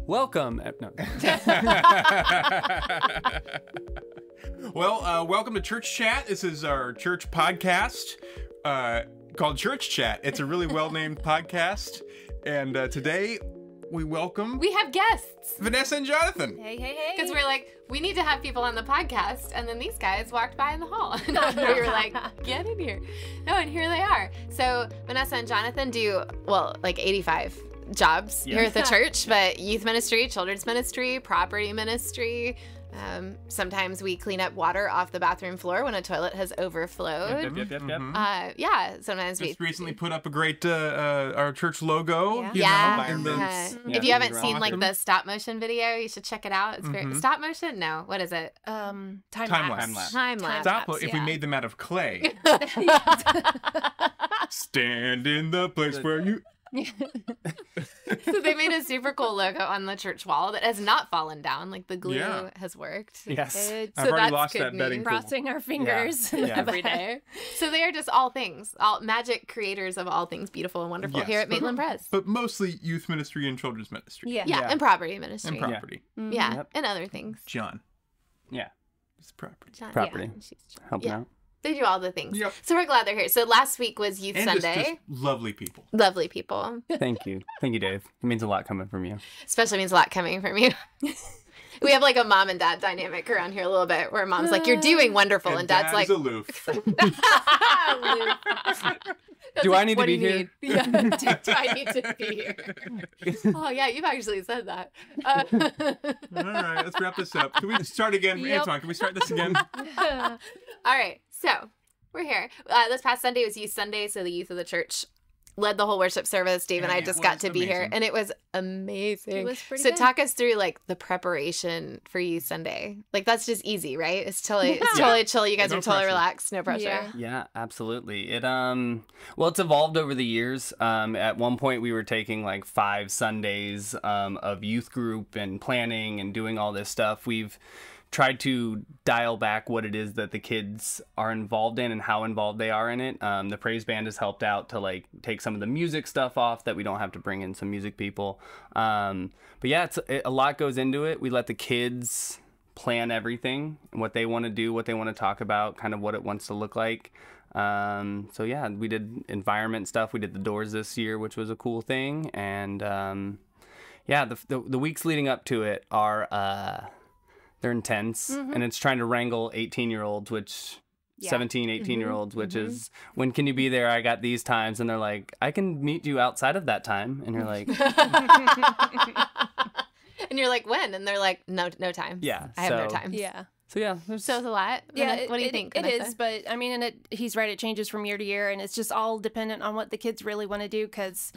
Welcome. No. Well, welcome to Church Chat. This is our church podcast called Church Chat. It's a really well-named podcast. And today we have guests. Vanessa and Jonathan. Hey, hey, hey. Because we're like, we need to have people on the podcast. And then these guys walked by in the hall. And we were like, get in here. No, and here they are. So Vanessa and Jonathan do, well, like 85 jobs here at the church, but youth ministry, children's ministry, property ministry. Sometimes we clean up water off the bathroom floor when a toilet has overflowed. Yep. Sometimes Just recently put up a great our church logo. If you haven't seen like the stop motion video, you should check it out. It's very stop motion. No, what is it? Time lapse. If we made them out of clay. Stand in the place where you. So they made a super cool logo on the church wall that has not fallen down. Like the glue has worked. Yes. I've already lost that betting pool. Crossing our fingers every day. So they are just all things, all magic creators of all things beautiful and wonderful here at Maitland Press. But mostly youth ministry and children's ministry. And property ministry. And property. And other things. John. Yeah. It's property. Property. Helping out. They do all the things. Yep. So we're glad they're here. So last week was Youth Sunday. Just lovely people. Lovely people. Thank you. Thank you, Dave. It means a lot coming from you. Especially means a lot coming from you. We have like a mom and dad dynamic around here a little bit where mom's like, you're doing wonderful. And dad's like, aloof. Do I need to be here? Yeah. Do I need to be here? Oh, yeah, you've actually said that. All right, let's wrap this up. Can we start again? Antoine, can we start this again? All right, so we're here. This past Sunday was Youth Sunday, so the youth of the church led the whole worship service. Dave and I just got to be here, and it was amazing. It was pretty good. So talk us through like the preparation for Youth Sunday. Like that's just easy, right? It's totally chill. You guys are totally relaxed, no pressure. Yeah, absolutely. It well, it's evolved over the years. At one point we were taking like 5 Sundays of youth group and planning and doing all this stuff. We've tried to dial back what it is that the kids are involved in and how involved they are in it. The praise band has helped out to like take some of the music stuff off that we don't have to bring in some music people. But yeah, a lot goes into it. We let the kids plan everything, what they want to do, what they want to talk about, kind of what it wants to look like. So yeah, we did environment stuff. We did the doors this year, which was a cool thing. And yeah, the weeks leading up to it are they're intense, and it's trying to wrangle 18-year-olds, which 17, 18-year-olds, which is, when can you be there? I got these times. And they're like, I can meet you outside of that time. And you're like, and you're like, when? And they're like, no time. Yeah. I have no time. Yeah. So yeah, So it's a lot. Yeah. What do you think? It is, but I mean, and he's right. It changes from year to year, and it's just all dependent on what the kids really want to do. Because,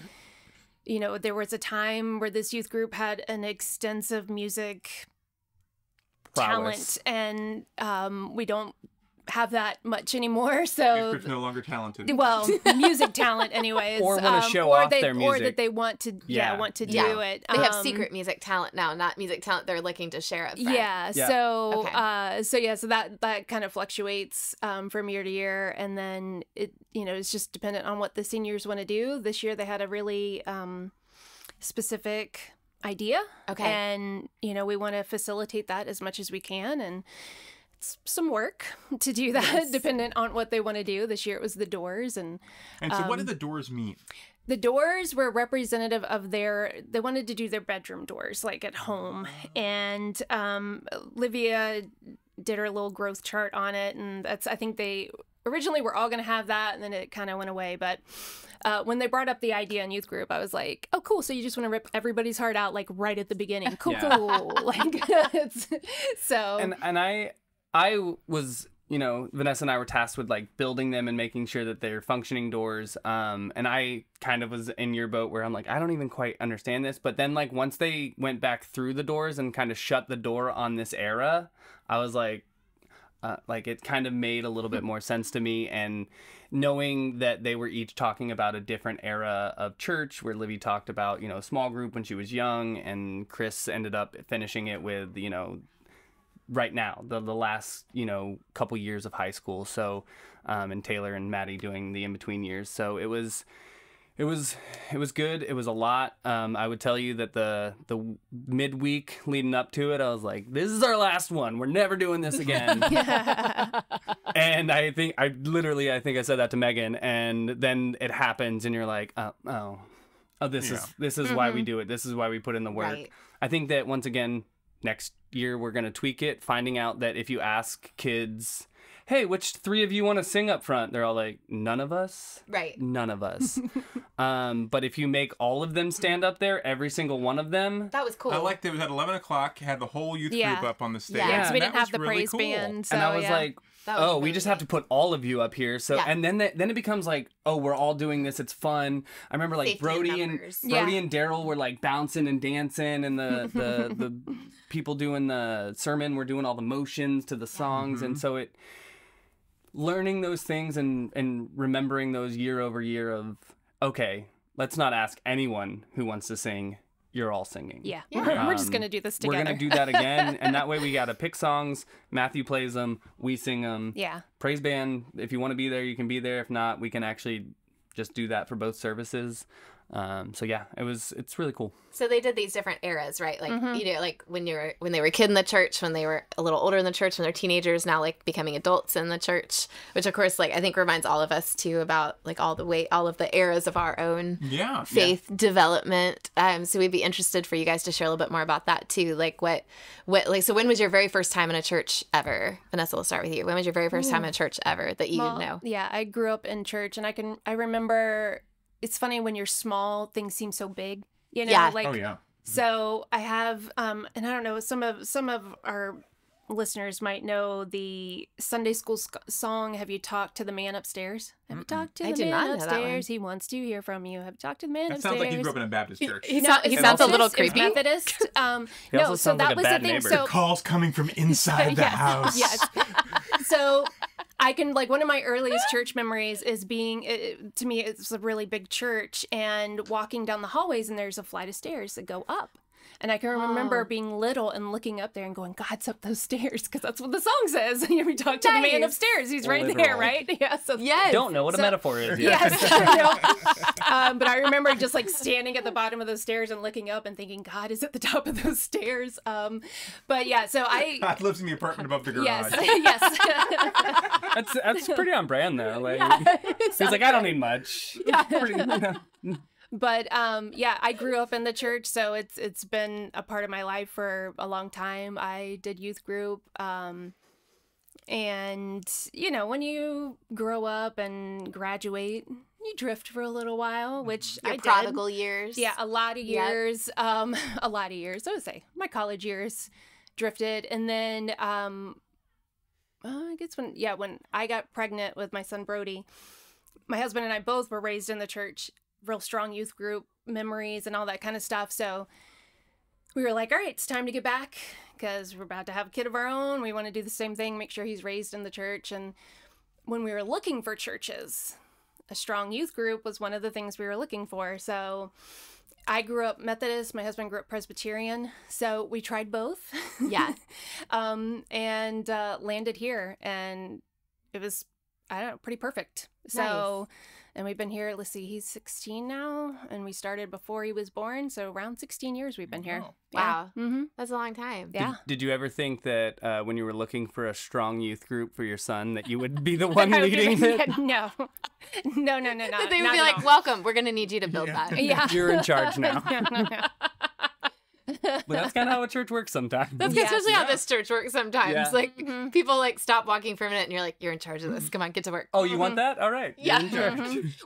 you know, there was a time where this youth group had an extensive music talent, and we don't have that much anymore. So Chris no longer talented. Well, music talent, anyways, or want to show off their music, or that they want to, do it. They have secret music talent now, not music talent they're looking to share up front. Yeah. So, so that kind of fluctuates from year to year, and then it's just dependent on what the seniors want to do. This year they had a really specific idea, and we want to facilitate that as much as we can, and it's some work to do that, dependent on what they want to do. This year it was the doors, and so what did the doors mean? The doors were representative of they wanted to do their bedroom doors, like at home, and Livia did her little growth chart on it, and I think they originally were all going to have that, and then it kind of went away. But when they brought up the idea in youth group, I was like, oh, cool. So you just want to rip everybody's heart out, like right at the beginning. Cool. Like, so. And I was, Vanessa and I were tasked with like building them and making sure that they're functioning doors. And I kind of was in your boat where I'm like, I don't even quite understand this. But then like once they went back through the doors and kind of shut the door on this era, I was like it kind of made a little bit more sense to me. And knowing that they were each talking about a different era of church, where Livy talked about, a small group when she was young, and Chris ended up finishing it with, right now, the last, couple years of high school. So, and Taylor and Maddie doing the in-between years. So it was It was good. It was a lot. I would tell you that the midweek leading up to it, I was like, "This is our last one. We're never doing this again." And I think I said that to Megan, and then it happens, and you're like, "Oh, this is why we do it. This is why we put in the work." Right. I think that once again, next year we're gonna tweak it, finding out that if you ask kids, "Hey, which 3 of you want to sing up front?" They're all like, "None of us." Right. None of us. But if you make all of them stand up there, every single one of them. That was cool. I liked it was at 11 o'clock, had the whole youth Yeah. group up on the stage. Yeah, Yeah, so we and didn't that have was the really praise cool. band. So, And I was like, That was oh, we really just have to put all of you up here. So, Yeah. and then it becomes like, oh, we're all doing this. It's fun. I remember like Safety in Brody numbers. and Daryl were like bouncing and dancing, and the people doing the sermon were doing all the motions to the songs, and so learning those things and remembering those year over year of, okay, let's not ask anyone who wants to sing. You're all singing. yeah, Yeah. we're just gonna do this together. We're gonna do that again, and that way we gotta pick songs. Matthew plays them, we sing them. Yeah. Praise band. If you want to be there, you can be there. If not, we can actually just do that for both services. So yeah, it's really cool. So they did these different eras, right? Like you know, like when they were a kid in the church, when they were a little older in the church, when they're teenagers, now like becoming adults in the church, which of course, like I think reminds all of us too about like all of the eras of our own Yeah. faith development. So we'd be interested for you guys to share a little bit more about that too. Like what like so when was your very first time in a church ever? Vanessa, we'll start with you. When was your very first time in a church ever that you Well, know? Yeah, I grew up in church, and I remember. It's funny when you're small, things seem so big. You know, Yeah. like Oh, yeah. so I have and I don't know, some of our listeners might know the Sunday school song, "Have you talked to the man upstairs?" Have you talked to I the did not man know that one. upstairs? He wants to hear from you. Have you talked to the man That upstairs? sounds like you grew up in a Baptist church. He No, sounds it's a Methodist, little it's creepy. Methodist. He No, also so sounds that like a was bad the thing. neighbor. So Calls coming from inside the Yes, house. Yes. So I can, like, one of my earliest church memories is being, to me, it's a really big church, and walking down the hallways, and there's a flight of stairs that go up. And I can remember being little and looking up there and going, "God's up those stairs," because that's what the song says. And we talk to the man Nice. upstairs. He's right there, Literal. right? Yeah. So Yes. Don't know what a So- metaphor is yet. Yes, I know. But I remember just like standing at the bottom of those stairs and looking up and thinking, "God is at the top of those stairs." But yeah, so God lives in the apartment above the garage. yes, yes. That's pretty on brand though. Like he's like, I don't need much. But yeah, I grew up in the church, so it's been a part of my life for a long time. I did youth group, and you know, when you grow up and graduate, you drift for a little while, which Your I did. prodigal years. Yeah, a lot of Yep. years. A lot of years. I would say my college years drifted, and then I guess when I got pregnant with my son Brody, my husband and I both were raised in the church, real strong youth group memories and all that kind of stuff. So we were like, all right, it's time to get back because we're about to have a kid of our own. We want to do the same thing, make sure he's raised in the church. And when we were looking for churches, a strong youth group was one of the things we were looking for. So I grew up Methodist. My husband grew up Presbyterian. So we tried both. Yeah. And landed here. And it was, I don't know, pretty perfect. So, and we've been here, let's see, he's 16 now. And we started before he was born. So around 16 years we've been here. Wow. Wow. Yeah. Mm-hmm. That's a long time. Yeah. Did you ever think that when you were looking for a strong youth group for your son, that you would be the one I would leading be- it? No. No. They would not be at like, all. "Welcome. We're gonna need you to build that." Yeah. You're in charge now. No. But that's kind of how a church works sometimes. That's Yeah. especially how this church works sometimes. Yeah. Like Mhm. people like stop walking for a minute, and you're like, "You're in charge of this. Come on, get to work." Oh, you want that? All right. You're Yeah. in charge.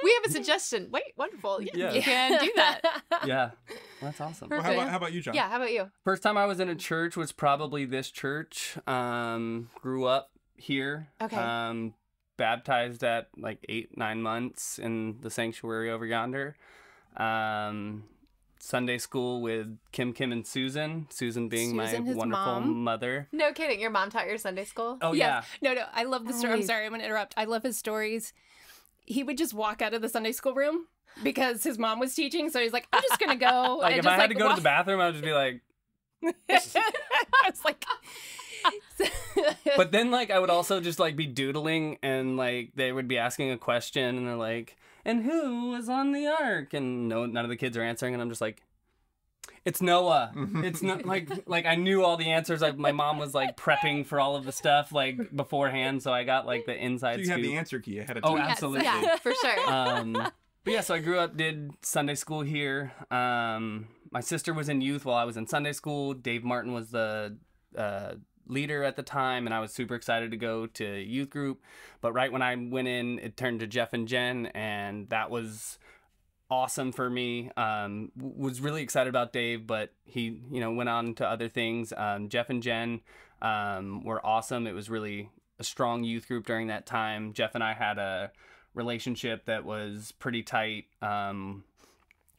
We have a suggestion. Wait, wonderful. Yeah, Yeah. you can do that. Yeah. Well, that's awesome. Well, how about you, John? Yeah. How about you? First time I was in a church was probably this church. Grew up here. Okay. Baptized at like 8-9 months in the sanctuary over yonder. Sunday school with Kim and Susan. Susan being Susan, my his wonderful mom. mother. No kidding. Your mom taught your Sunday school. Oh Yes. yeah. No. I love the story. I'm Nice. sorry, I'm going to interrupt. I love his stories. He would just walk out of the Sunday school room because his mom was teaching. So he's like, "I'm just going to go." Like and if just, I had to go to walk- the bathroom, I would just be like. I was like, But then like I would also just like be doodling, and like they would be asking a question, and they're like, and who was on the ark? And none of the kids are answering, and I'm just like, it's Noah. It's not like I knew all the answers. My mom was like prepping for all of the stuff like beforehand, so I got like the inside So you scoop. had the answer key ahead of Oh, time. absolutely. Yeah, for sure. But yeah, so I grew up, did Sunday school here. My sister was in youth while I was in Sunday school. Dave Martin was the leader at the time, and I was super excited to go to youth group. But right when I went in, it turned to Jeff and Jen, and that was awesome for me. Was really excited about Dave, but he, went on to other things. Jeff and Jen were awesome. It was really a strong youth group during that time. Jeff and I had a relationship that was pretty tight.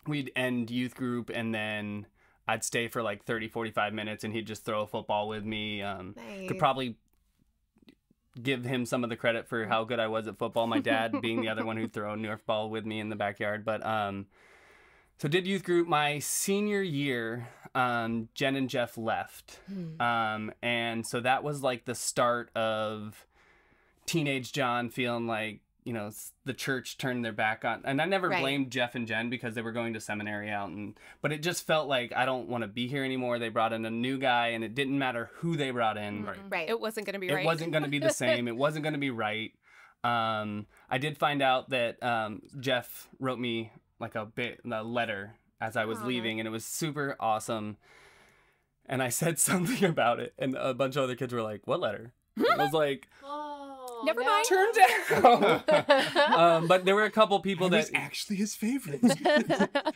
We'd end youth group and then I'd stay for like 30-45 minutes and he'd just throw a football with me. Nice. Could probably give him some of the credit for how good I was at football, my dad being the other one who'd throw a Nerf ball with me in the backyard. But so did youth group. My senior year, Jen and Jeff left. And so that was like the start of teenage John feeling like, the church turned their back on. And I never blamed Jeff and Jen because they were going to seminary out. But it just felt like I don't want to be here anymore. They brought in a new guy and it didn't matter who they brought in. Right. It wasn't going to be right. It wasn't going to be the same. It wasn't going to be right. I did find out that Jeff wrote me like a letter as I was leaving, and it was super awesome. And I said something about it, and a bunch of other kids were like, "What letter?" I was like, Never mind. "Turns out." But there were a couple people That that was actually his favorite.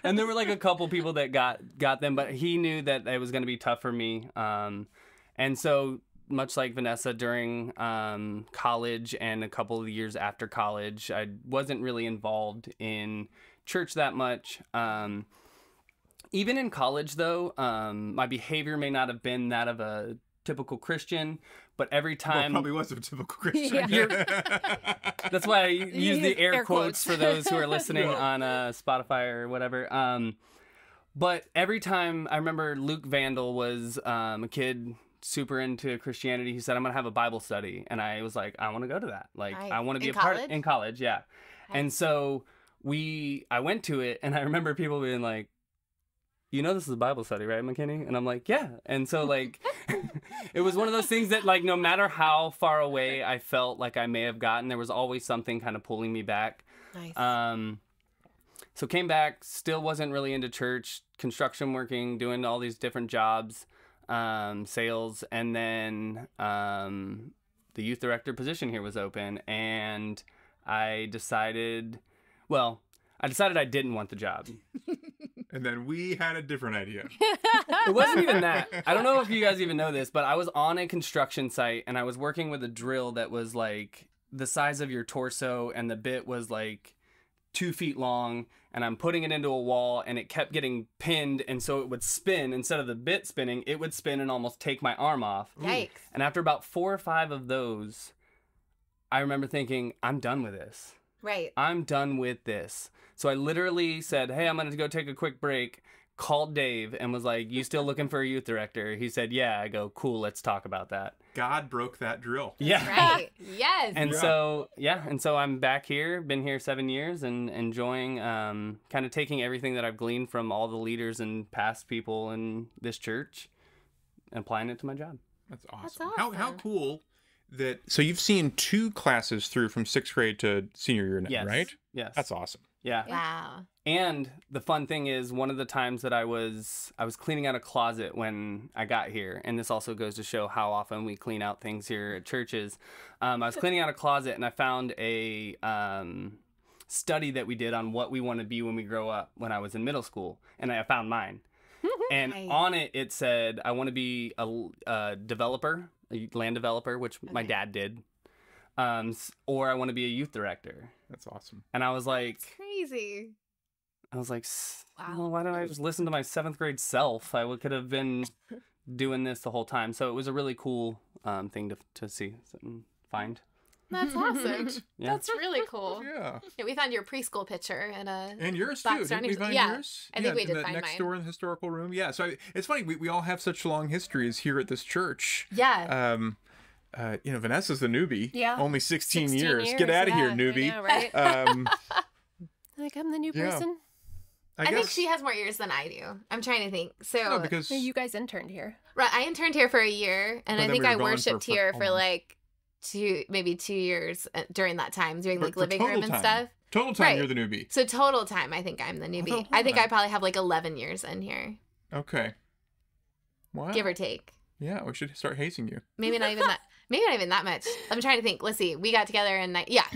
and there were like a couple people that got them, but he knew that it was going to be tough for me. And so much like Vanessa during college and a couple of years after college, I wasn't really involved in church that much. Even in college, though, my behavior may not have been that of a typical Christian, but every time... Well, probably was a typical Christian. That's why I use the air quotes quotes. for those who are listening on Spotify or whatever. But every time, I remember Luke Vandal was a kid super into Christianity. He said, I'm going to have a Bible study. And I was like, I want to go to that. Like, Nice. I want to be In a part college? in college. Yeah. And so I went to it, and I remember people being like, this is a Bible study, right, McKinney? And I'm like, yeah. And so, like, it was one of those things that, like, no matter how far away I felt like I may have gotten, there was always something kind of pulling me back. Nice. So came back, still wasn't really into church, construction working, doing all these different jobs, sales. And then the youth director position here was open. And I decided I didn't want the job. And then we had a different idea. It wasn't even that. I don't know if you guys even know this, but I was on a construction site and I was working with a drill that was like the size of your torso, and the bit was like 2 feet long, and I'm putting it into a wall, and it kept getting pinned, and so it would spin. Instead of the bit spinning, it would spin and almost take my arm off. Yikes. And after about 4 or 5 of those, I remember thinking, I'm done with this. Right. I'm done with this. So I literally said, hey, I'm going to go take a quick break, called Dave and was like, you still looking for a youth director? He said, yeah. I go, cool, let's talk about that. God broke that drill. Yeah. Right. Yes. And so I'm back here, been here 7 years, and enjoying kind of taking everything that I've gleaned from all the leaders and past people in this church and applying it to my job. That's awesome. That's awesome. How cool that. So you've seen 2 classes through from 6th grade to senior year now, Yes. right? Yes. That's awesome. Yeah. Wow. And the fun thing is, one of the times that I was cleaning out a closet when I got here, and this also goes to show how often we clean out things here at churches. I was cleaning out a closet, and I found a study that we did on what we want to be when we grow up when I was in middle school, and I found mine. And Nice. on it said, I want to be a developer, a land developer, which my dad did, or I want to be a youth director. That's awesome. And I was like, Crazy. wow. Well, why don't I just listen to my 7th grade self? I could have been doing this the whole time. So it was a really cool thing to see and find. That's awesome. Yeah. That's really cool. Yeah. Yeah, we found your preschool picture in a. And yours Box too. Didn't we surroundings. find Yeah, yours? I think we in did the find next mine. door in the historical room. Yeah. So it's funny. We all have such long histories here at this church. Yeah. Vanessa's the newbie. Yeah. Only 16 16 years. Get out of here, yeah, newbie. I know, right? Like I'm the new Yeah. person. I think she has more years than I do. I'm trying to think. So No, because You guys interned here. right, I interned here for a year, and But I then think we were I gone worshipped for here for almost- like maybe 2 years during that time, doing like for living total room and time. stuff. Total time, Right. you're the newbie. So total time, I think I'm the newbie. I think I probably have like 11 years in here, Okay. Wow. give or take. Yeah, we should start hazing you. Maybe not even that. Maybe not even that much. I'm trying to think. Let's see. We got together and yeah,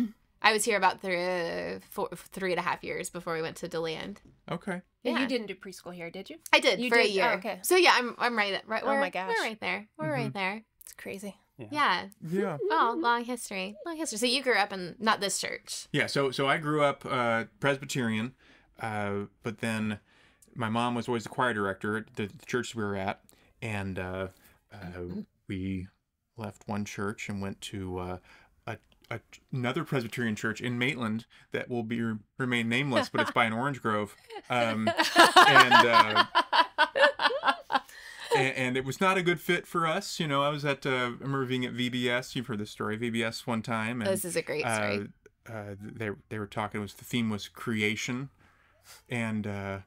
I was here about 3.5 years before we went to DeLand. Okay. Yeah. Yeah. You didn't do preschool here, did you? I did You for a did? year. Oh, okay. So yeah, I'm right. Right. Oh we're, my gosh. we're right there. We're right there. It's crazy. Yeah. Yeah. Well, long history. Long history. So you grew up in not this church. Yeah, so I grew up Presbyterian, but then my mom was always the choir director at the church we were at, and we left one church and went to another Presbyterian church in Maitland that will remain nameless, but it's by an orange grove, and it was not a good fit for us. You know, I was at I remember being at VBS. You've heard this story, VBS one time, and This is a great story. they were talking. The theme was creation, and I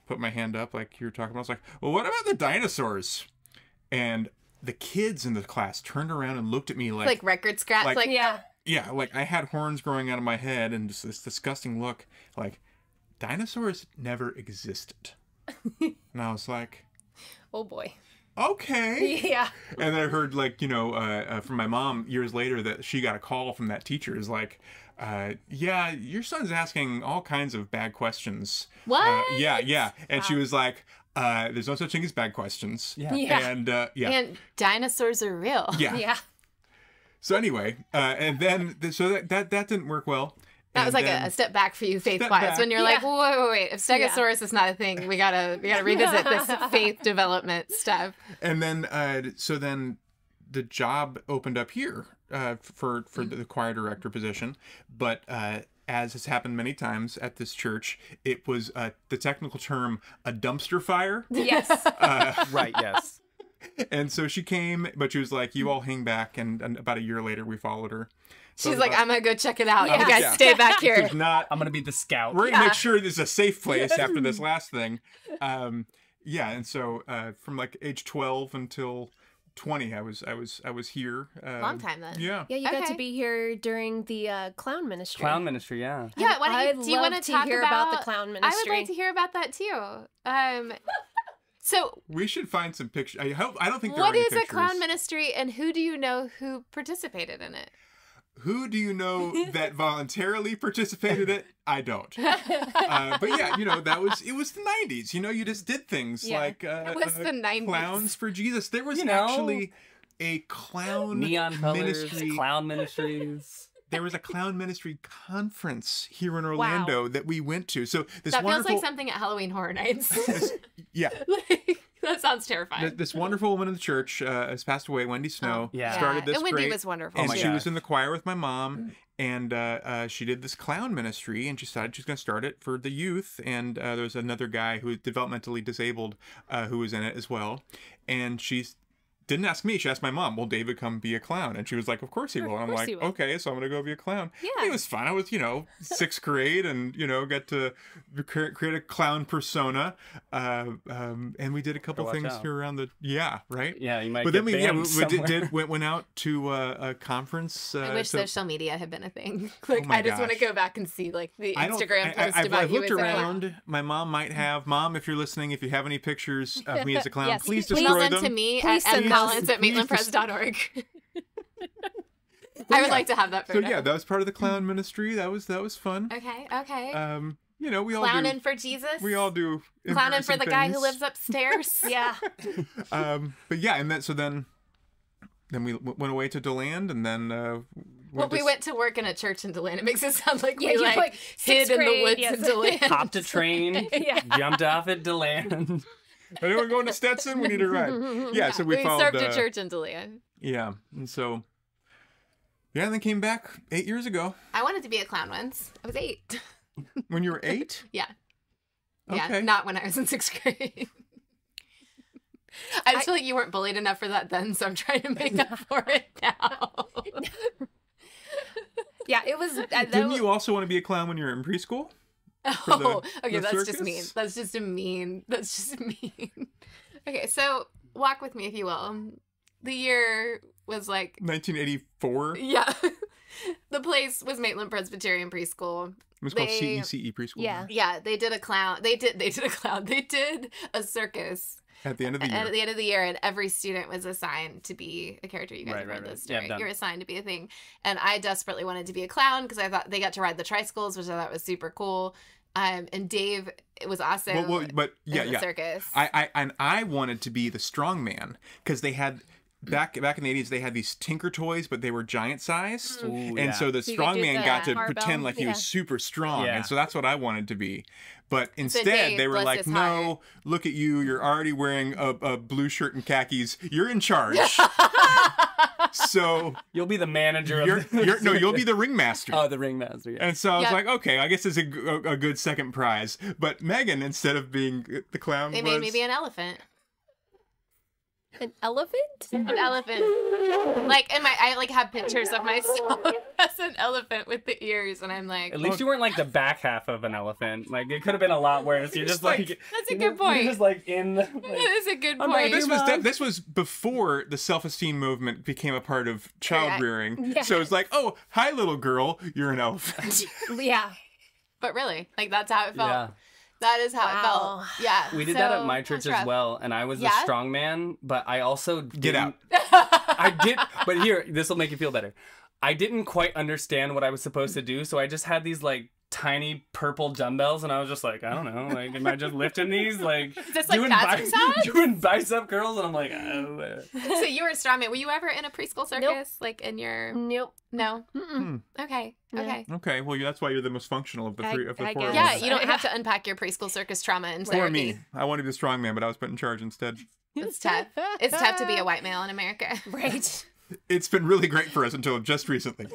put my hand up like you were talking about. I was like, "Well, what about the dinosaurs?" And the kids in the class turned around and looked at me Like record scratch. like- Like, Yeah. like I had horns growing out of my head, and just this disgusting look. Like dinosaurs never existed, and I was like, Oh boy. "Okay." Yeah. And then I heard, like, from my mom years later that she got a call from that teacher. Is like, yeah, your son's asking all kinds of bad questions. What? Yeah. And she was like, there's no such thing as bad questions. Yeah. Yeah. And, yeah. And dinosaurs are real. Yeah. Yeah. So anyway, and then, so that didn't work well. That was And like then- a step back for you, faith Step wise, back. when you're Yeah. like, wait. If Stegosaurus is not a thing, we gotta revisit this faith development stuff. And then, so then the job opened up here for the choir director position. But as has happened many times at this church, it was the technical term a dumpster fire. Yes. Right. Yes. And so she came, but she was like, "You all hang back." And about a year later, we followed her. So She's like, I'm gonna go check it out. You Yeah. guys Yeah. stay back here. There's not. I'm gonna be the scout. We're gonna make sure this is a safe place after this last thing. Yeah, and so from like age 12 until 20, I was here. Long time then. Yeah. Yeah, you got Okay. to be here during the clown ministry. Clown ministry. Yeah. Yeah, why don't I'd do you want love to to talk hear about the clown I would ministry. like to hear about that too. So We should find some pictures. I don't think there what are any is a pictures. clown ministry, and who do you know who participated in it? Who do you know that voluntarily participated in it? I don't. But yeah, it was the 90s. You just did things Yeah. like It was the 90s. Clowns for Jesus. There was You know. actually a clown Neon colors. ministry. Clown ministries. There was a clown ministry conference here in Orlando that we went to. So this That feels wonderful, like something at Halloween Horror Nights. yeah, That sounds terrifying. this wonderful woman in the church has passed away. Wendy Snow Yeah. started this and Wendy great, was wonderful. and my she God. was in the choir with my mom, and she did this clown ministry, and she decided she's going to start it for the youth. And there was another guy who was developmentally disabled who was in it as well, and she's. Didn't ask me. She asked my mom, "Will David come be a clown?" And she was like, "Of course he will." And I'm course like, he will. "Okay, so I'm gonna go be a clown." Yeah. And it was fun. I was, 6th grade, and got to create a clown persona. And we did a couple Watch things out. here around right? Yeah, you might. But get then we banned somewhere. went out to a conference. I wish to- social media had been a thing. Like, my I just want to gosh. go back and see like the I don't- Instagram post I've about you looked as a clown. around. My mom might have. Mom, if you're listening, if you have any pictures of me as a clown, Yes. please Please destroy send them. to me Please at send them. mcollins@maitlandpress.org. I would like to have that So photo. yeah, that was part of the clown ministry. That was fun. Okay. We all Clowning do. for Jesus. We all do. Clowning for embarrassing the guy who things. lives upstairs. Yeah. But yeah, and then we went away to DeLand, and then Well, we went to work in a church in DeLand. It makes it sound like Yeah, we you're like, like hid sixth in the grade, woods yes. in DeLand. Hopped a train. Yeah. Jumped off at DeLand. Anyone going to Stetson? We need a ride. Yeah, so we followed. served a church in DeLand. Yeah, and so. Yeah, and then came back 8 years ago. I wanted to be a clown once. I was 8. When you were 8? Yeah. Yeah, Okay. not when I was in 6th grade. I just feel like you weren't bullied enough for that then, so I'm trying to make up for it now. Yeah, it was. Didn't you also want to be a clown when you were in preschool? Oh, okay, the that's just circus? mean. That's just a mean. That's just mean. Okay, so walk with me, if you will. The year was like 1984. yeah. The place was Maitland Presbyterian Preschool. It was called They- CECE preschool. Yeah. Yeah, they did a clown. They did a clown. They did a circus At the end of the year. at the end of the year, and every student was assigned to be a character. You guys have Right, heard right, this right. Yeah, story. I've done You're it. assigned to be a thing, and I desperately wanted to be a clown because I thought they got to ride the tricycles, which I thought was super cool. And Dave was also but yeah, in the yeah. circus. I wanted to be the strong man because they had back in the 80s they had these Tinker toys, but they were giant sized, Ooh, and yeah. so the So you strong could do man the got to barbell, pretend like he yeah. was super strong, Yeah. and so that's what I wanted to be. But instead, Dave, they were bless like, his "No, heart. look at you! You're already wearing a blue shirt and khakis. You're in charge." So You'll be the manager of you'll be the ringmaster. Oh, the ringmaster. Yeah. And so I was Yep. like, okay, I guess it's a good second prize. But Megan, instead of being the clown, They was made me be an elephant. An elephant? An elephant. Like, I like have pictures of myself as an elephant with the ears, and I'm like, At least you weren't like the back half of an elephant. Like it could have been a lot worse. You're just like That's a good point. You're just like in. The, like, that is a good I'm point. like, this was before the self-esteem movement became a part of child Yeah. rearing. Yeah. So it's like, oh, hi, little girl, you're an elephant. Yeah. But really, like that's how it felt. yeah. That is how Wow. it felt. Yeah. We did that at So, my church that's rough. as well, and I was the Yeah? strong man, but I also Get out. I did, but here, this will make you feel better. I didn't quite understand what I was supposed to do, so I just had these like tiny purple dumbbells, and I was just like, I don't know, like, am I just lifting these, like, this like jazzercise? doing bicep curls, and I'm like, oh. So you were a strong man. Were you ever in a preschool circus? Nope. Like in your Nope. no? Mm-mm. Okay. No. Okay. Okay, well, that's why you're the most functional of the I- three of the I four. of guess. Yeah, us. you don't have to unpack your preschool circus trauma in Or therapy. me. I wanted to be the strong man, but I was put in charge instead. It's tough. It's tough to be a white male in America. Right. It's been really great for us until just recently.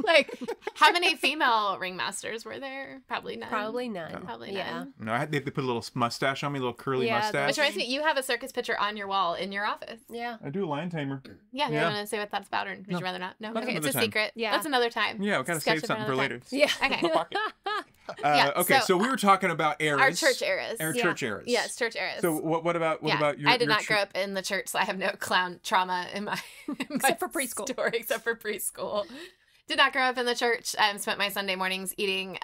Like, how many female ringmasters were there? Probably none. Probably none. Probably Yeah. none. No, they put a little mustache on me, a little curly Yeah, mustache. Which reminds me, you have a circus picture on your wall in your office. Yeah. I do a lion tamer. Yeah, you Yeah. want to say what that's about, or would No. you rather not? No, That's okay, it's another a time. secret. Yeah. That's another time. Yeah, we gotta Discussion save something for another later. time. Yeah. Okay. Okay, Yeah, so we were talking about eras. Our church eras. Our Yeah. church eras. Yes, church eras. So what about your? I did your not grow up in the church, so I have no clown trauma in my, Except for preschool. story, except for preschool. Did not grow up in the church. Spent my Sunday mornings eating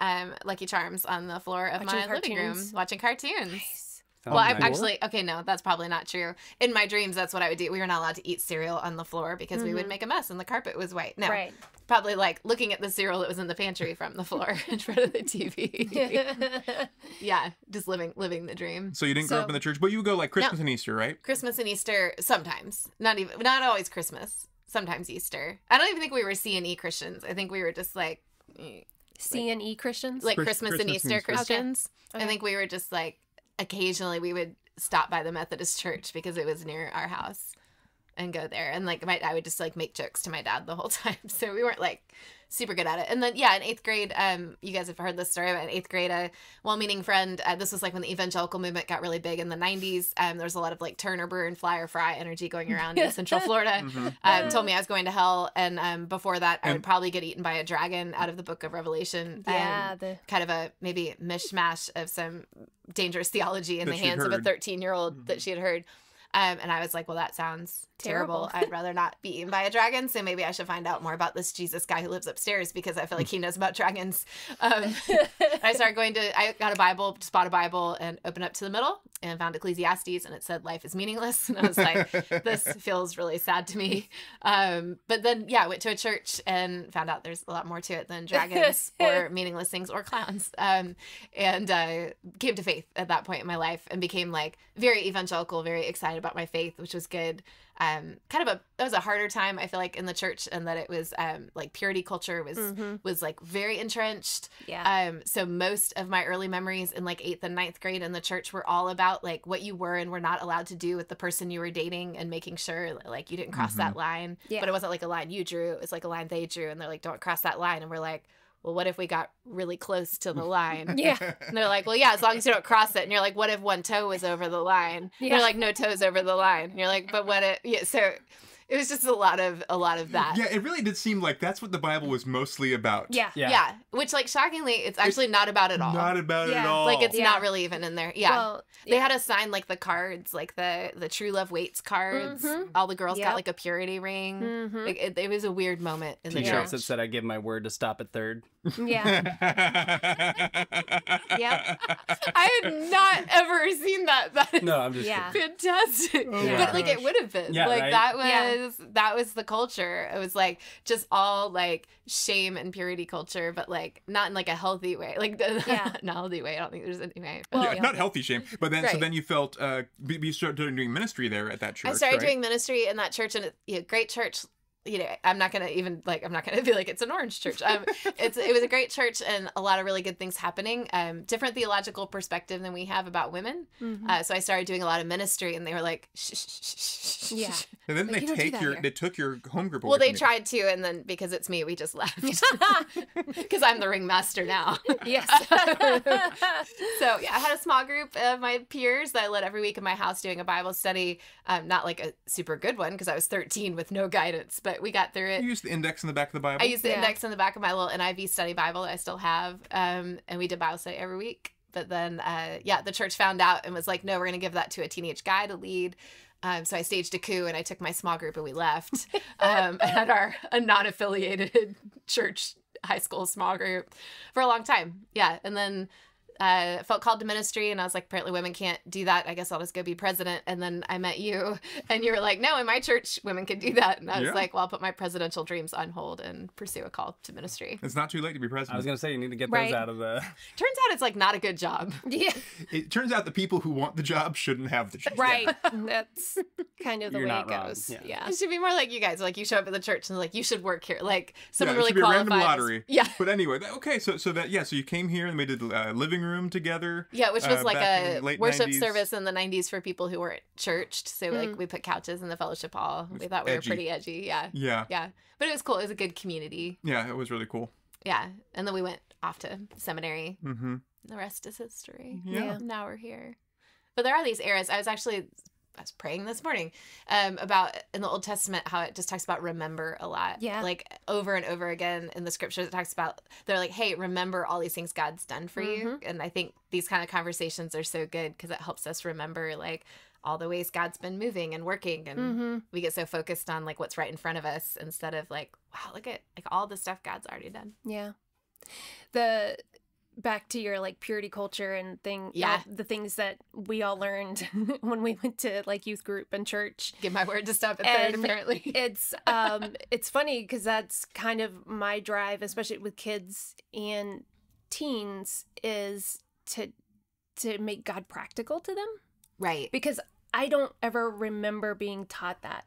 Lucky Charms on the floor of Watching my living room, cartoons. watching cartoons. Nice. Well, I'm nice. actually okay. No, that's probably not true. In my dreams, that's what I would do. We were not allowed to eat cereal on the floor because we would make a mess, and the carpet was white. No, Right. probably like looking at the cereal that was in the pantry from the floor in front of the TV. Yeah, just living the dream. So you didn't grow So- up in the church, but you go like Christmas and Easter, right? Christmas and Easter sometimes, not always Christmas. Sometimes Easter. I don't even think we were C&E Christians. I think we were just like C&E Christians? like Christmas Christmas and and Easter Easter. Christians. Okay. I think we were just like occasionally we would stop by the Methodist church because it was near our house and go there. And like I would just like make jokes to my dad the whole time. So we weren't like super good at it. And then yeah, in 8th grade, you guys have heard this story about in 8th grade, a well-meaning friend, this was like when the evangelical movement got really big in the 90s. There was a lot of like Turner Burn, Fly or Fry energy going around in Central Florida. Told me I was going to hell. And before that, I would probably get eaten by a dragon out of the book of Revelation. Yeah, Kind of a maybe mishmash of some dangerous theology in That the she'd hands of a heard. 13-year-old that she had heard. And I was like, well, that sounds terrible. Terrible. I'd rather not be eaten by a dragon. So maybe I should find out more about this Jesus guy who lives upstairs because I feel like he knows about dragons. I started I got a Bible, just bought a Bible and opened up to the middle and found Ecclesiastes and it said life is meaningless. And I was like, this feels really sad to me. But then, yeah, I went to a church and found out there's a lot more to it than dragons or meaningless things or clowns. And came to faith at that point in my life and became like very evangelical, very excited about my faith, which was good. That was a harder time, I feel like, in the church, and that it was like purity culture was like very entrenched. Yeah. So most of my early memories in like 8th and 9th grade in the church were all about like what you were and were not allowed to do with the person you were dating and making sure like you didn't cross that line. Yeah. But it wasn't like a line you drew, it was like a line they drew, and they're like, don't cross that line. And we're like, well, what if we got really close to the line? Yeah. And they're like, well, yeah, as long as you don't cross it. And you're like, what if one toe was over the line? And Yeah. you're like, no toes over the line. And you're like, but what if, yeah, so It was just a lot of that. Yeah, it really did seem like that's what the Bible was mostly about. Yeah. Yeah. Which, like, shockingly, it's actually not about at all. Not about it Yeah. at all. Like, it's Yeah. not really even in there. Yeah. Well, They had us sign, like, the cards, like the True Love Waits cards. All the girls Yep. got, like, a purity ring. Like, it was a weird moment in the T-shirts church. that said I give my word to stop at third. Yeah. Yep. I had not ever seen that. That is No, I'm just Yeah. fantastic. Oh my But like gosh. it would have been. Yeah, like right? that was the culture. It was like just all like shame and purity culture, but like not in like a healthy way. Like Yeah. not a healthy way. I don't think there's any way. Well, Yeah, yeah. not healthy shame, but then so Right. then you felt you started doing ministry there at that church. I started right? doing ministry in that church, and great church. You know, I'm not gonna be like it's an orange church. It was a great church and a lot of really good things happening. Different theological perspective than we have about women. So I started doing a lot of ministry, and they were like, shh, shh, shh, shh, shh. Yeah. And then Like, you don't do that here. they took your home group away Well, they from you. tried to, and then because it's me, we just left. Because I'm the ringmaster now. Yes. So yeah, I had a small group of my peers that I led every week in my house doing a Bible study. Not like a super good one because I was 13 with no guidance, but we got through it. You used the index in the back of the Bible. I used the Yeah. index in the back of my little NIV study Bible that I still have, and we did Bible study every week. But then, the church found out and was like, no, we're going to give that to a teenage guy to lead. So I staged a coup and I took my small group and we left at a non-affiliated church high school small group for a long time. Yeah. And then felt called to ministry and I was like, apparently women can't do that. I guess I'll just go be president. And then I met you and you were like, no, in my church, women can do that. And I was Yeah. like, well, I'll put my presidential dreams on hold and pursue a call to ministry. It's not too late to be I president. was gonna say you need to get Right. those out of the. Turns out it's like not a good job. Yeah. It turns out the people who want the job shouldn't have the job. Right. That's kind of the You're way not it wrong. goes. Yeah. Yeah. It should be more like you guys. Like you show up at the church and like you should work here. Like someone Yeah, it really should be a qualified. random lottery. Yeah. But anyway, okay, so you came here and we did living room together. Yeah, which was like back in a the late worship 90s. service in the 90s for people who weren't churched. So like we put couches in the fellowship hall. We thought we were edgy. pretty edgy. Yeah. Yeah. Yeah. But it was cool. It was a good community. Yeah, it was really cool. Yeah. And then we went off to seminary. Mm-hmm. The rest is history. Yeah. Now we're here. But there are these eras. I was praying this morning about in the Old Testament how it just talks about remember a lot. Yeah. Like over and over again in the scriptures, it talks about they're like, hey, remember all these things God's done for you. And I think these kind of conversations are so good because it helps us remember like all the ways God's been moving and working. And we get so focused on like what's right in front of us instead of like, wow, look at like all the stuff God's already done. Yeah. Back to your like purity culture and Yeah. the things that we all learned when we went to like youth group and church. Give my word to stop at And third, apparently. It's funny because that's kind of my drive, especially with kids and teens, is to make God practical to them, Right. because I don't ever remember being taught that.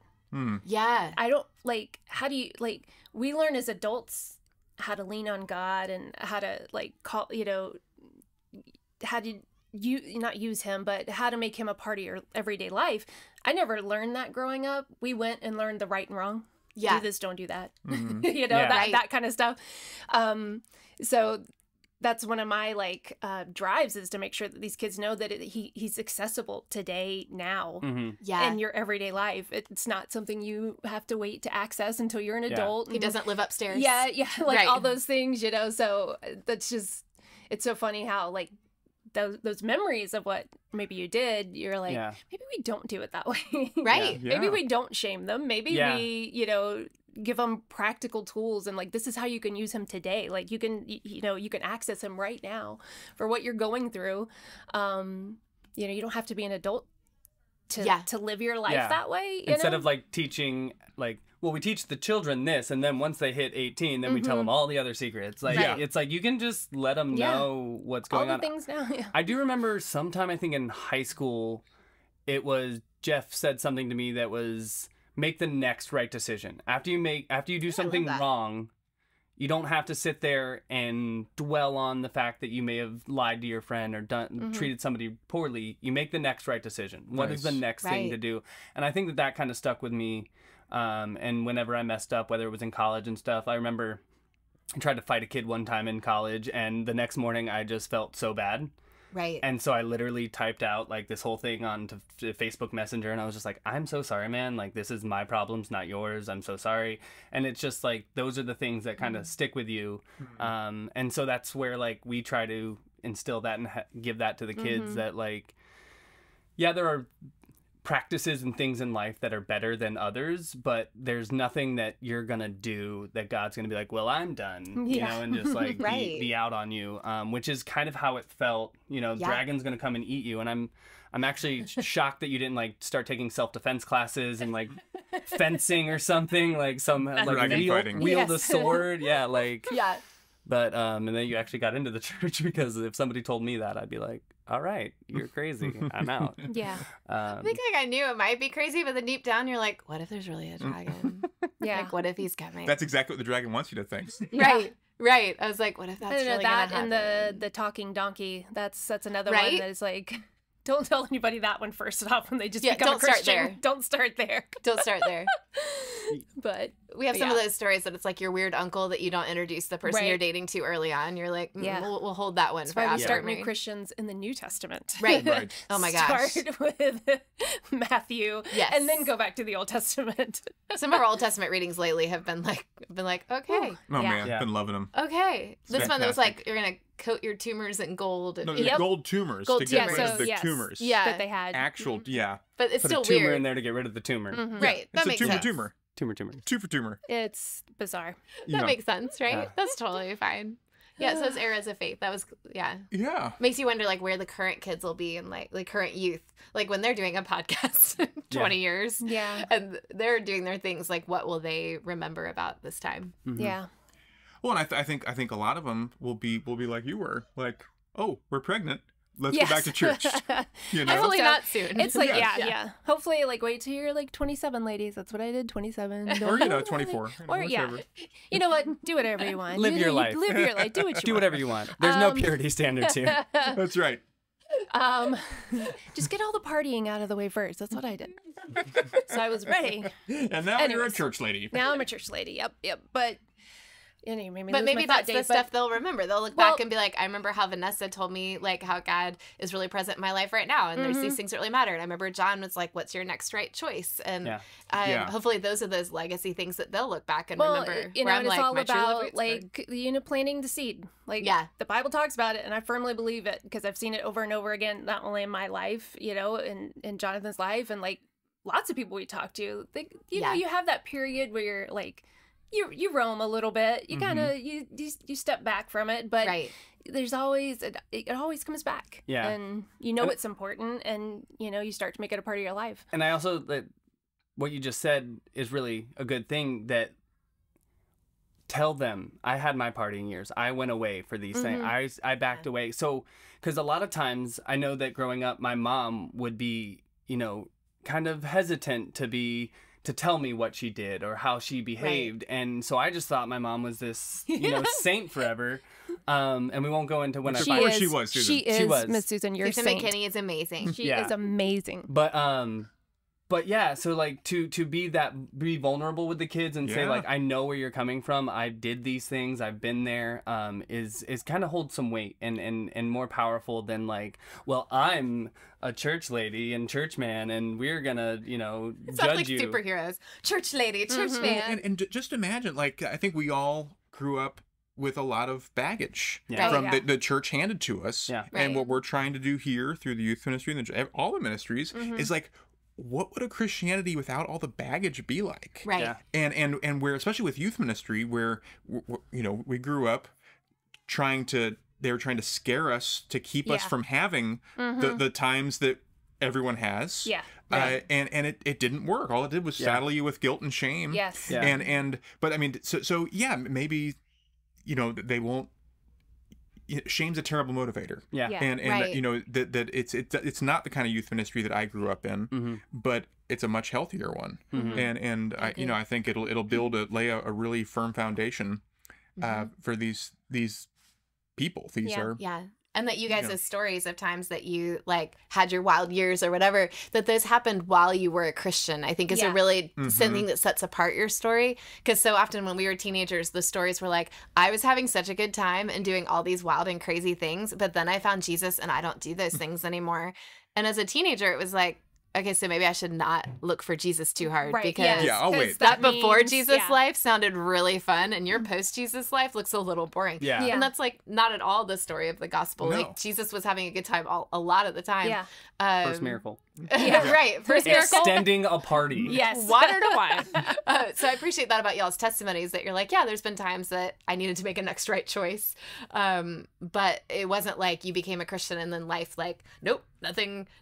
Yeah. I don't like, how do you like, we learn as adults how to lean on God and how to like call, how to not use him, but how to make him a part of your everyday life. I never learned that growing up. We went and learned the right and wrong. Yeah. Do this, don't do that. Mm-hmm. Yeah. Right. that kind of stuff. So that's one of my like drives, is to make sure that these kids know that he's accessible today, now, Yeah. in your everyday life. It's not something you have to wait to access until you're an Yeah. adult. He and- doesn't live upstairs. Yeah, like Right. all those things, So that's just, it's so funny how like those memories of what maybe you did, you're like, Yeah. maybe we don't do it that way. Right. Yeah. Maybe we don't shame them. Maybe Yeah. we, give them practical tools and like, this is how you can use him today. Like you can, you can access him right now for what you're going through. You don't have to be an adult to live your life Yeah. that way. Instead of like teaching, like, well, we teach the children this, and then once they hit 18, then we tell them all the other secrets. Like, Right. it's like you can just let them Yeah. know what's all going the on. things now. Yeah. I do remember sometime, I think in high school, it was Jeff said something to me that was make the next right decision. After you do something that. wrong, you don't have to sit there and dwell on the fact that you may have lied to your friend or treated somebody poorly. You make the next right decision. What is the Nice. next thing to Right. do? And I think that kind of stuck with me. And whenever I messed up, whether it was in college and stuff, I remember I tried to fight a kid one time in college, and the next morning I just felt so bad. Right. And so I literally typed out like this whole thing on to Facebook Messenger, and I was just like, I'm so sorry, man. Like, this is my problems, not yours. I'm so sorry. And it's just like, those are the things that kind of stick with you. And so that's where like we try to instill that and give that to the kids that like, yeah, there are practices and things in life that are better than others, but there's nothing that you're gonna do that God's gonna be like, well, I'm done, you know, and just like Right. be out on you, which is kind of how it felt, you know. Dragon's gonna come and eat you. And I'm actually shocked that you didn't like start taking self-defense classes and like fencing or something, like some like Dragon fighting. wield a Yes. sword, yeah, like. Yeah. But and then you actually got into the church, because if somebody told me that, I'd be like, all right, you're crazy, I'm out. Yeah. I think like I knew it might be crazy, but then deep down you're like, what if there's really a dragon? Yeah. Like, what if he's coming? That's exactly what the dragon wants you to think. Right. Right. I was like, what if that's I don't know, really that gonna and happen? the talking donkey. That's another Right? one that is like, don't tell anybody that one first off when they just Yeah, become don't a start Christian. there. Don't start there. Don't start there. But We have some Yeah. of those stories that it's like your weird uncle that you don't introduce the person Right. you're dating to early on. You're like, Yeah. we'll hold that one that's for why we after. start maybe. new Christians in the New Testament. Right. Right. Oh my gosh. Start with Matthew, Yes. and then go back to the Old Testament. Some of our Old Testament readings lately have been like, okay, Oh Yeah. man, Yeah. been loving them. okay. This one that was fantastic. like, you're gonna coat your tumors in gold. And, No, Yep. gold tumors Gold to get tumors. rid So, of the yes. tumors. Yeah. that they had. Actual, yeah. but it's Put still a tumor weird. in there to get rid of the tumor. Mhm. Right. That It's a makes tumor, sense. tumor, Tumor. two for tumor. It's bizarre. You That know. makes sense, right? Yeah. That's totally fine. Yeah, so it's eras of faith. That was, yeah. Yeah. Makes you wonder like where the current kids will be and like current youth, like when they're doing a podcast in 20 years Yeah. and they're doing their things, like what will they remember about this time? Yeah. Well, and I think a lot of them will be like you were, like, oh, we're pregnant. Let's Yes. go back to church. You know. Hopefully so. not soon. It's like, Yeah. yeah. Hopefully, like, wait till you're like 27, ladies. That's what I did, 27. Or, you know, 24. Or, yeah. Whichever. You know what? Do whatever you want. Live You your know, life. Live your life. Do what you Do want. whatever you want. There's no Um, purity standards here. That's right. Just get all the partying out of the way first. That's what I did. So I was ready. And now you're a Anyways. church lady. Now I'm a church lady. Yep. But anyway, maybe But lose maybe my thought that's the date, but- stuff they'll remember. They'll look Well- back and be like, I remember how Vanessa told me like how God is really present in my life right now, and there's these things that really matter. And I remember John was like, "What's your next right choice?" And Yeah. Yeah. hopefully those are those legacy things that they'll look back and Well, remember. you know, where I'm and it's like, all my true love about waits for- like planting the seed. Like, Yeah. the Bible talks about it, and I firmly believe it because I've seen it over and over again, not only in my life, you know, in Jonathan's life, and like lots of people we talk to. They, you know, Yeah. you have that period where you're like, you roam a little bit, you kind of you step back from it, but right. there's always it always comes back. Yeah. And you know it's important, and you know you start to make it a part of your life. And I also, that what you just said is really a good thing, that tell them, I had my partying years. I went away for these things. I backed away. So, because a lot of times I know that growing up, my mom would be, you know, kind of hesitant to tell me what she did or how she behaved. And so I just thought my mom was this, you know, saint forever. And we won't go into when I Of find course she was, Susan. She is, was. Miss Susan. You're Susan saint. McKinney is amazing. She Yeah. is amazing. But yeah, so like to be vulnerable with the kids and say Yeah. like, I know where you're coming from. I did these things. I've been there. Is kind of holds some weight and more powerful than like, well, I'm a church lady and church man, and we're gonna, you know, Sounds judge like you. superheroes. Church lady, church man. And just imagine, like, I think we all grew up with a lot of baggage Yeah. from Right. the church handed to us. Yeah. And Right. what we're trying to do here through the youth ministry and all the ministries is like, what would a Christianity without all the baggage be like? Right. Yeah. And where, especially with youth ministry, where you know, we grew up they were trying to scare us to keep us Yeah. from having the times that everyone has. Yeah. And it didn't work. All it did was saddle you with guilt and shame. Yes. Yeah. But I mean, so yeah, maybe, you know, they won't. Shame's a terrible motivator. Yeah. Yeah. And Right. you know that it's not the kind of youth ministry that I grew up in, Mm-hmm. but it's a much healthier one. And I, you know, I think it'll lay a really firm foundation for these people. These Yeah. are Yeah. And that you guys' stories of times that you like had your wild years or whatever, that those happened while you were a Christian, I think is a really something that sets apart your story. Because so often when we were teenagers, the stories were like, I was having such a good time and doing all these wild and crazy things, but then I found Jesus and I don't do those things anymore. And as a teenager, it was like, okay, so maybe I should not look for Jesus too hard because I'll wait. that before Jesus life sounded really fun and your post Jesus life looks a little boring. Yeah. And that's like not at all the story of the gospel. No. Like Jesus was having a good time a lot of the time. Yeah. First miracle. Right. First miracle. Extending a party. Yes. Water to wine. So I appreciate that about y'all's testimonies that you're like, yeah, there's been times that I needed to make a next right choice. But it wasn't like you became a Christian and then life like, nope,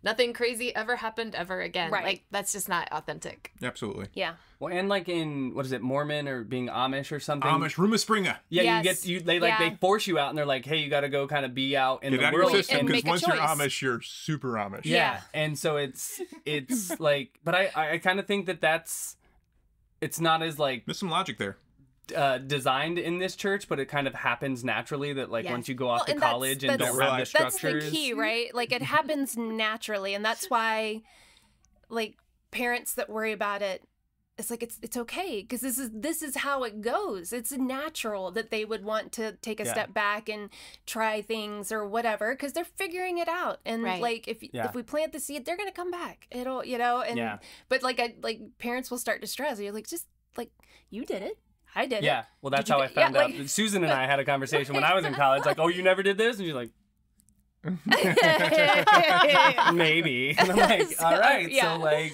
nothing crazy ever happened ever again. Right. Like that's just not authentic. Absolutely. Yeah. Well, and like in, what is it, Mormon or being Amish or something? Amish, Rumaspringa. Yeah, Yes. they force you out and they're like, hey, you got to go kind of be out in Get the out of your world. system and because make a once you're choice. Amish, you're super Amish. Yeah. And so it's like, but I kind of think it's not as like There's some logic there. designed in this church, but it kind of happens naturally that like Yes. once you go off to and that's- college and that's- don't have the That's structures. the key, right? Like it happens naturally, and that's why, like parents that worry about it, it's like it's okay because this is how it goes. It's natural that they would want to take a step back and try things or whatever because they're figuring it out. And Right. like if we plant the seed, they're gonna come back. It'll and but like parents will start to stress. You're like just like you did it. I did it. Yeah, well, that's Did you how I get- yeah, found out. like- Susan and I had a conversation when I was in college. Like, oh, you never did this, and she's like, maybe. And I'm like, all right. yeah. So like,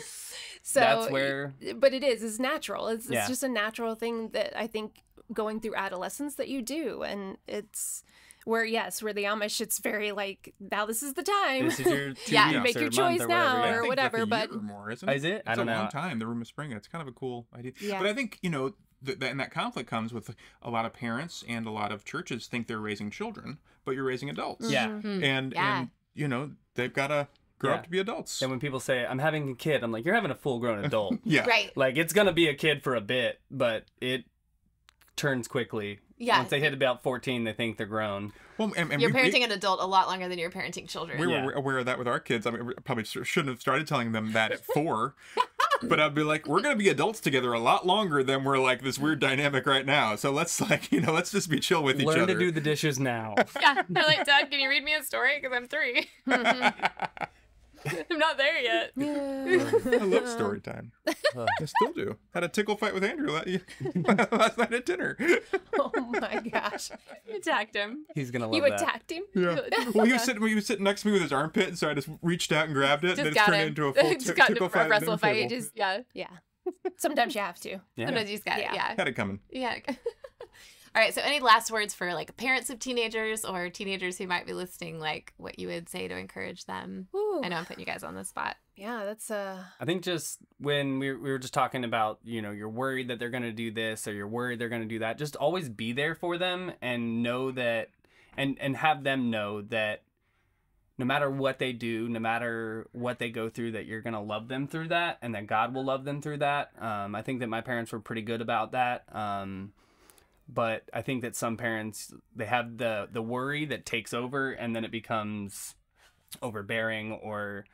So that's where. but it's natural. It's Yeah. just a natural thing that I think going through adolescence that you do, and it's where the Amish, it's very like now this is the time. This is your 2 Yeah. weeks Make or your month choice or now, whatever. or I think whatever, like a but- year or more, isn't Is it? It's I don't a long know. time. The Rumaspringa. It's kind of a cool idea. Yeah. But I think and that conflict comes with a lot of parents and a lot of churches think they're raising children, but you're raising adults. Yeah. And Yeah. they've got to grow Yeah. up to be adults. And when people say, I'm having a kid, I'm like, you're having a full grown adult. Yeah. Right. Like, it's going to be a kid for a bit, but it turns quickly. Yeah. Once they hit about 14, they think they're grown. Well, and You're we- parenting an adult a lot longer than you're parenting children. We Yeah. were aware of that with our kids. I mean, we probably shouldn't have started telling them that at 4. But I'd be like, we're going to be adults together a lot longer than we're like this weird dynamic right now. So let's let's just be chill with each Learn other. to do the dishes now. Yeah. They're like, Dad, can you read me a story? Because I'm 3. I'm not there yet. I love story time. I still do. Had a tickle fight with Andrew last night at dinner. Oh my gosh, You attacked him. He's going to love you that. attacked him. Yeah. Well, he was sitting next to me with his armpit, and so I just reached out and grabbed it, and Just then it's got turned him. into a full Just got into tickle a fight. at the wrestle dinner fight. table. Just, yeah. Yeah, sometimes you have to. Yeah. Sometimes you just got it. Yeah. Yeah. Had it coming. Yeah. All right. So, any last words for like parents of teenagers or teenagers who might be listening? Like, what you would say to encourage them? Ooh. I know I'm putting you guys on the spot. Yeah, that's I think just when we were just talking about, you're worried that they're going to do this or you're worried they're going to do that, just always be there for them and know that, and have them know that no matter what they do, no matter what they go through, that you're going to love them through that and that God will love them through that. I think that my parents were pretty good about that. But I think that some parents, they have the worry that takes over and then it becomes overbearing, or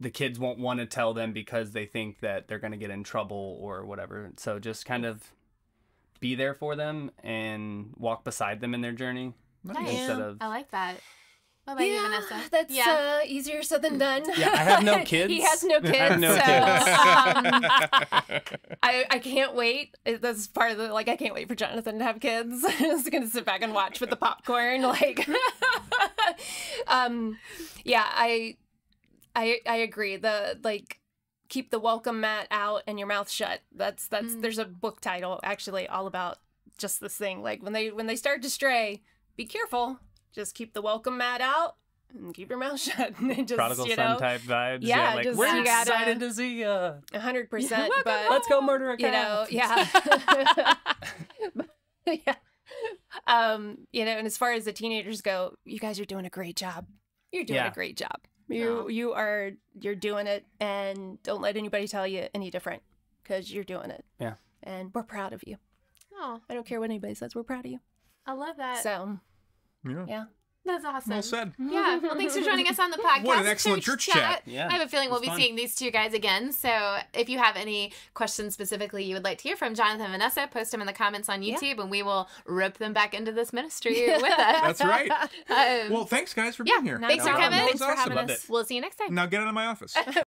the kids won't want to tell them because they think that they're going to get in trouble or whatever. So just kind of be there for them and walk beside them in their journey instead of... I like that. What about you, Vanessa? That's easier said than done. Yeah, I have no kids. He has no kids. I have no so, I can't wait. That's part of the I can't wait for Jonathan to have kids. I'm just gonna sit back and watch with the popcorn. I agree. The keep the welcome mat out and your mouth shut. That's there's a book title actually all about just this thing. Like when they start to stray, be careful. Just keep the welcome mat out and keep your mouth shut. And just, prodigal son type vibes. Yeah, like, just we're you gotta- excited to see ya. 100%. But Let's go murder a cat. yeah. Yeah. And as far as the teenagers go, you guys are doing a great job. You're doing Yeah. a great job. You're doing it, and don't let anybody tell you any different, because you're doing it. Yeah. And we're proud of you. Oh, I don't care what anybody says. We're proud of you. I love that. So Yeah. yeah. That's awesome. Well said. Yeah. Well, thanks for joining us on the podcast. What an excellent church chat. Yeah, I have a feeling we'll it be was fun. seeing these two guys again. So if you have any questions specifically you would like to hear from Jonathan and Vanessa, post them in the comments on YouTube and we will rope them back into this ministry with us. That's right. Um, Well, thanks guys for being here. Thanks for That coming. was Thanks for awesome. having Loved us. it. We'll see you next time. Now get out of my office.